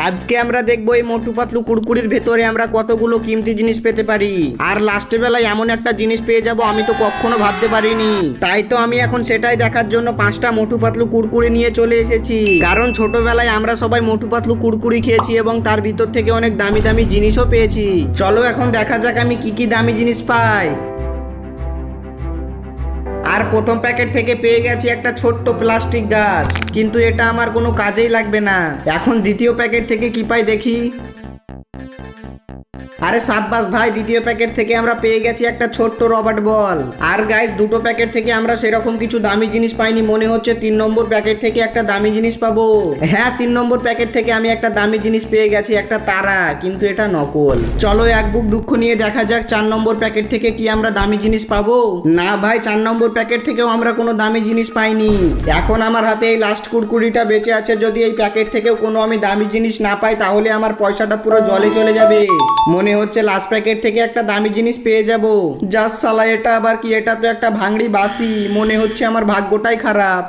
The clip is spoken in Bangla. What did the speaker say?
আজকে আমরা দেখবো এই মোটু পাতলু কুড়কুড়ির ভেতরে আমরা কতগুলো কিমতি জিনিস পেতে পারি। আর লাস্টে বেলায় এমন একটা জিনিস পেয়ে যাব আমি তো কখনো ভাবতে পারিনি। তাই তো আমি এখন সেটাই দেখার জন্য 5টা মোটু পাতলু কুড়কুড়ি নিয়ে চলে এসেছি। কারণ ছোটবেলায় আমরা সবাই মোটু পাতলু কুড়কুড়ি খেয়েছি এবং তার ভিতর থেকে অনেক দামি দামি জিনিসও পেয়েছি। চলো এখন দেখা যাক আমি কি কি দামি জিনিস পাই। আর প্রথম প্যাকেট থেকে পেয়ে গেছি একটা ছোট্ট প্লাস্টিক গাছ, কিন্তু এটা আমার কোনো কাজেই লাগবে না। এখন দ্বিতীয় প্যাকেট থেকে কি পাই দেখি। আরে সাব্বাস ভাই, দ্বিতীয় প্যাকেট থেকে আমরা পেয়ে গেছি একটা ছোট্ট রবার্ট বল। আর গাইস, দুটো প্যাকেট থেকে আমরা সেরকম কিছু দামি জিনিস পাইনি, মনে হচ্ছে 3 নম্বর প্যাকেট থেকে একটা দামি জিনিস পাবো। হ্যাঁ, 3 নম্বর প্যাকেট থেকে আমি একটা দামি জিনিস পেয়ে গেছি, একটা তারা, কিন্তু এটা নকল। চলো এক বুক দুঃখ নিয়ে দেখা যাক 4 নম্বর প্যাকেট থেকে কি আমরা দামি জিনিস পাবো। না ভাই, 4 নম্বর প্যাকেট থেকেও আমরা কোনো দামি জিনিস পাইনি। এখন আমার হাতে এই লাস্ট কুড়কুড়িটা বেঁচে আছে, যদি এই প্যাকেট থেকেও কোনো আমি দামি জিনিস না পাই তাহলে আমার পয়সাটা পুরো জলে চলে যাবে। মনে হচ্ছে লাস্ট প্যাকেট থেকে একটা দামি জিনিস পেয়ে যাব। জাস্ট সালা, এটা আবার কি? এটা তো একটা ভাঙড়ি বাসি। মনে হচ্ছে আমার ভাগ্যটাই খারাপ।